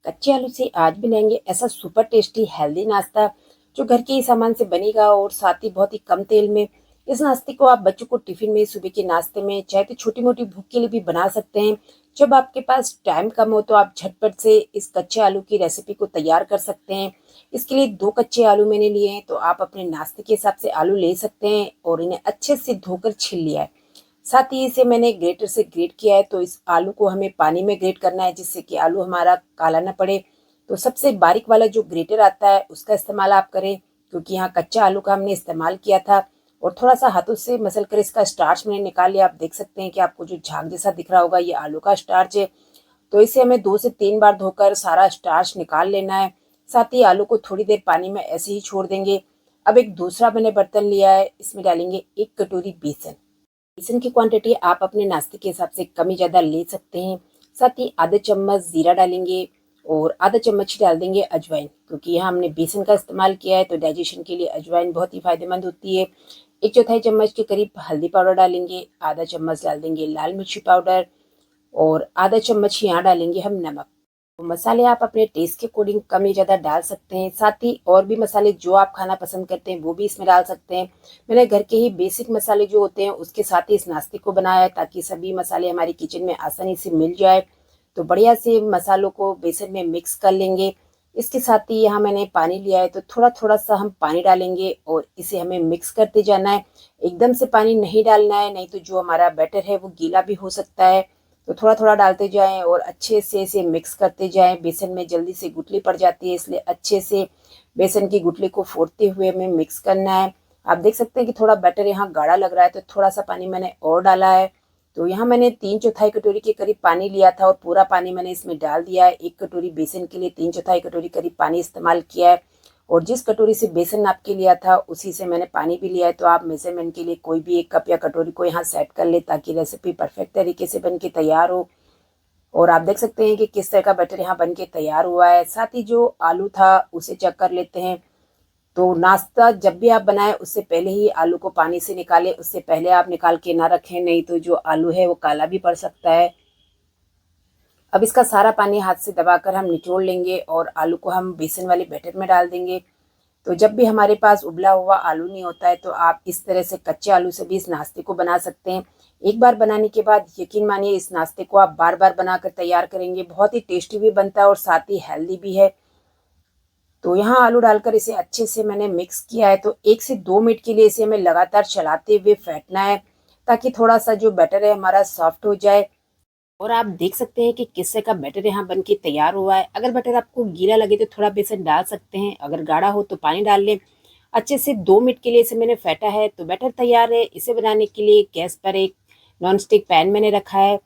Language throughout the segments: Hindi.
कच्चे आलू से आज बनाएंगे ऐसा सुपर टेस्टी हेल्दी नाश्ता जो घर के ही सामान से बनेगा और साथ ही बहुत ही कम तेल में। इस नाश्ते को आप बच्चों को टिफिन में, सुबह के नाश्ते में, चाहे तो छोटी मोटी भूख के लिए भी बना सकते हैं। जब आपके पास टाइम कम हो तो आप झटपट से इस कच्चे आलू की रेसिपी को तैयार कर सकते हैं। इसके लिए 2 कच्चे आलू मैंने लिए हैं, तो आप अपने नाश्ते के हिसाब से आलू ले सकते हैं और इन्हें अच्छे से धोकर छील लिया है। साथ ही इसे मैंने ग्रेटर से ग्रेट किया है। तो इस आलू को हमें पानी में ग्रेट करना है जिससे कि आलू हमारा काला ना पड़े। तो सबसे बारीक वाला जो ग्रेटर आता है उसका इस्तेमाल आप करें, क्योंकि यहाँ कच्चा आलू का हमने इस्तेमाल किया था। और थोड़ा सा हाथों से मसल कर इसका स्टार्च मैंने निकाल लिया। आप देख सकते हैं कि आपको जो झाग जैसा दिख रहा होगा ये आलू का स्टार्च है। तो इसे हमें 2 से 3 बार धोकर सारा स्टार्च निकाल लेना है। साथ ही आलू को थोड़ी देर पानी में ऐसे ही छोड़ देंगे। अब एक दूसरा मैंने बर्तन लिया है, इसमें डालेंगे 1 कटोरी बेसन। बेसन की क्वांटिटी आप अपने नाश्ते के हिसाब से कम ज़्यादा ले सकते हैं। साथ ही आधा चम्मच जीरा डालेंगे और आधा चम्मच ही डाल देंगे अजवाइन, क्योंकि यहाँ हमने बेसन का इस्तेमाल किया है तो डाइजेशन के लिए अजवाइन बहुत ही फायदेमंद होती है। 1/4 चम्मच के करीब हल्दी पाउडर डालेंगे, आधा चम्मच डाल देंगे लाल मिर्ची पाउडर और आधा चम्मच यहाँ डालेंगे हम नमक। तो मसाले आप अपने टेस्ट के अकॉर्डिंग कम या ज़्यादा डाल सकते हैं। साथ ही और भी मसाले जो आप खाना पसंद करते हैं वो भी इसमें डाल सकते हैं। मैंने घर के ही बेसिक मसाले जो होते हैं उसके साथ ही इस नाश्ते को बनाया है, ताकि सभी मसाले हमारी किचन में आसानी से मिल जाए। तो बढ़िया से मसालों को बेसन में मिक्स कर लेंगे। इसके साथ ही यहाँ मैंने पानी लिया है, तो थोड़ा थोड़ा सा हम पानी डालेंगे और इसे हमें मिक्स करते जाना है। एकदम से पानी नहीं डालना है, नहीं तो जो हमारा बैटर है वो गीला भी हो सकता है। तो थोड़ा थोड़ा डालते जाएं और अच्छे से इसे मिक्स करते जाएं। बेसन में जल्दी से गुठली पड़ जाती है, इसलिए अच्छे से बेसन की गुठली को फोड़ते हुए हमें मिक्स करना है। आप देख सकते हैं कि थोड़ा बैटर यहाँ गाढ़ा लग रहा है, तो थोड़ा सा पानी मैंने और डाला है। तो यहाँ मैंने 3/4 कटोरी के करीब पानी लिया था और पूरा पानी मैंने इसमें डाल दिया है। 1 कटोरी बेसन के लिए 3/4 कटोरी करीब पानी इस्तेमाल किया है। और जिस कटोरी से बेसन नाप के लिया था उसी से मैंने पानी भी लिया है। तो आप मेजरमेंट के लिए कोई भी 1 कप या कटोरी को यहाँ सेट कर ले, ताकि रेसिपी परफेक्ट तरीके से बन के तैयार हो। और आप देख सकते हैं कि किस तरह का बैटर यहाँ बन के तैयार हुआ है। साथ ही जो आलू था उसे चेक कर लेते हैं। तो नाश्ता जब भी आप बनाएं उससे पहले ही आलू को पानी से निकालें, उससे पहले आप निकाल के ना रखें, नहीं तो जो आलू है वो काला भी पड़ सकता है। अब इसका सारा पानी हाथ से दबाकर हम निचोड़ लेंगे और आलू को हम बेसन वाले बैटर में डाल देंगे। तो जब भी हमारे पास उबला हुआ आलू नहीं होता है तो आप इस तरह से कच्चे आलू से भी इस नाश्ते को बना सकते हैं। एक बार बनाने के बाद यकीन मानिए इस नाश्ते को आप बार बार बनाकर तैयार करेंगे। बहुत ही टेस्टी भी बनता है और साथ ही हेल्दी भी है। तो यहाँ आलू डालकर इसे अच्छे से मैंने मिक्स किया है। तो 1 से 2 मिनट के लिए इसे हमें लगातार चलाते हुए फेंटना है, ताकि थोड़ा सा जो बैटर है हमारा सॉफ्ट हो जाए। और आप देख सकते हैं कि किस तरह का बैटर यहाँ बन के तैयार हुआ है। अगर बैटर आपको गीला लगे तो थोड़ा बेसन डाल सकते हैं, अगर गाढ़ा हो तो पानी डाल लें। अच्छे से 2 मिनट के लिए इसे मैंने फेंटा है तो बैटर तैयार है। इसे बनाने के लिए गैस पर एक नॉन स्टिक पैन मैंने रखा है।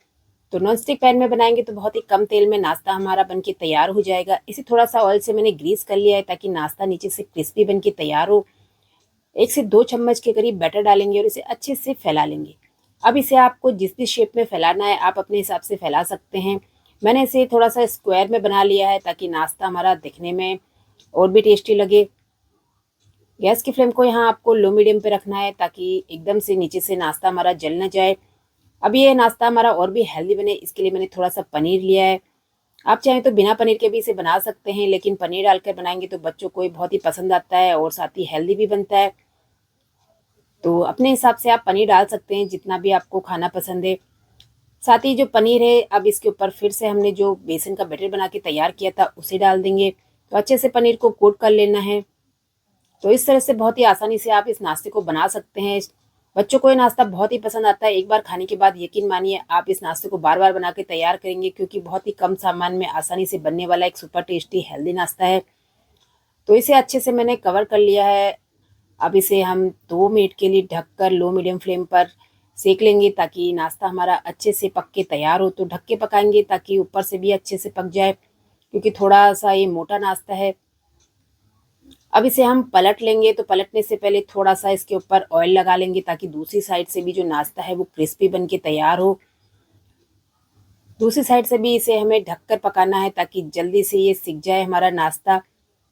तो नॉन स्टिक पैन में बनाएंगे तो बहुत ही कम तेल में नाश्ता हमारा बन के तैयार हो जाएगा। इसे थोड़ा सा ऑयल से मैंने ग्रीस कर लिया है, ताकि नाश्ता नीचे से क्रिस्पी बन के तैयार हो। 1 से 2 चम्मच के करीब बैटर डालेंगे और इसे अच्छे से फैला लेंगे। अब इसे आपको जिस भी शेप में फैलाना है आप अपने हिसाब से फैला सकते हैं। मैंने इसे थोड़ा सा स्क्वायर में बना लिया है, ताकि नाश्ता हमारा दिखने में और भी टेस्टी लगे। गैस की फ्लेम को यहाँ आपको लो मीडियम पे रखना है, ताकि एकदम से नीचे से नाश्ता हमारा जल ना जाए। अब ये नाश्ता हमारा और भी हेल्दी बने, इसके लिए मैंने थोड़ा सा पनीर लिया है। आप चाहें तो बिना पनीर के भी इसे बना सकते हैं, लेकिन पनीर डालकर बनाएंगे तो बच्चों को बहुत ही पसंद आता है और साथ ही हेल्दी भी बनता है। तो अपने हिसाब से आप पनीर डाल सकते हैं जितना भी आपको खाना पसंद है। साथ ही जो पनीर है अब इसके ऊपर फिर से हमने जो बेसन का बैटर बना के तैयार किया था उसे डाल देंगे। तो अच्छे से पनीर को कोट कर लेना है। तो इस तरह से बहुत ही आसानी से आप इस नाश्ते को बना सकते हैं। बच्चों को ये नाश्ता बहुत ही पसंद आता है। एक बार खाने के बाद यकीन मानिए आप इस नाश्ते को बार बार बना के तैयार करेंगे, क्योंकि बहुत ही कम सामान में आसानी से बनने वाला एक सुपर टेस्टी हेल्दी नाश्ता है। तो इसे अच्छे से मैंने कवर कर लिया है। अब इसे हम 2 मिनट के लिए ढककर लो मीडियम फ्लेम पर सेक लेंगे, ताकि नाश्ता हमारा अच्छे से पक के तैयार हो। तो ढक के पकाएंगे ताकि ऊपर से भी अच्छे से पक जाए, क्योंकि थोड़ा सा ये मोटा नाश्ता है। अब इसे हम पलट लेंगे। तो पलटने से पहले थोड़ा सा इसके ऊपर ऑयल लगा लेंगे, ताकि दूसरी साइड से भी जो नाश्ता है वो क्रिस्पी बन के तैयार हो। दूसरी साइड से भी इसे हमें ढककर पकाना है, ताकि जल्दी से ये सिक जाए हमारा नाश्ता।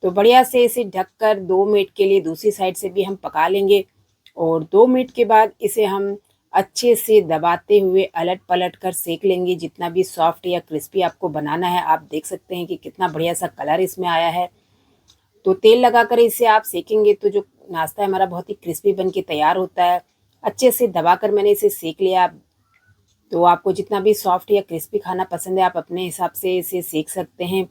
तो बढ़िया से इसे ढककर 2 मिनट के लिए दूसरी साइड से भी हम पका लेंगे। और 2 मिनट के बाद इसे हम अच्छे से दबाते हुए अलट-पलट कर सेंक लेंगे। जितना भी सॉफ्ट या क्रिस्पी आपको बनाना है, आप देख सकते हैं कि कितना बढ़िया-सा कलर इसमें आया है। तो तेल लगाकर इसे आप सेकेंगे तो जो नाश्ता है हमारा बहुत ही क्रिस्पी बन के तैयार होता है। अच्छे से दबाकर मैंने इसे सेंक लिया। तो आपको जितना भी सॉफ्ट या क्रिस्पी खाना पसंद है, आप अपने हिसाब से इसे सेंक सकते हैं।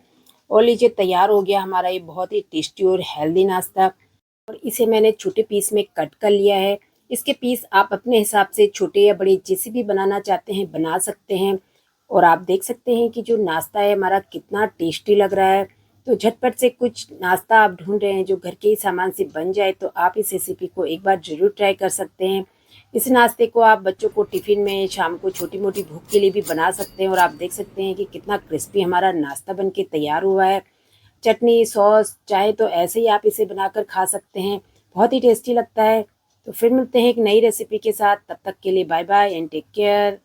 और लीजिए तैयार हो गया हमारा ये बहुत ही टेस्टी और हेल्दी नाश्ता। और इसे मैंने छोटे पीस में कट कर लिया है। इसके पीस आप अपने हिसाब से छोटे या बड़े जैसे भी बनाना चाहते हैं बना सकते हैं। और आप देख सकते हैं कि जो नाश्ता है हमारा कितना टेस्टी लग रहा है। तो झटपट से कुछ नाश्ता आप ढूंढ रहे हैं जो घर के ही सामान से बन जाए, तो आप इस रेसिपी को एक बार ज़रूर ट्राई कर सकते हैं। इस नाश्ते को आप बच्चों को टिफ़िन में शाम को छोटी-मोटी भूख के लिए भी बना सकते हैं। और आप देख सकते हैं कि कितना क्रिस्पी हमारा नाश्ता बन के तैयार हुआ है। चटनी, सॉस चाहे तो ऐसे ही आप इसे बनाकर खा सकते हैं। बहुत ही टेस्टी लगता है। तो फिर मिलते हैं एक नई रेसिपी के साथ। तब तक के लिए bye bye and take care.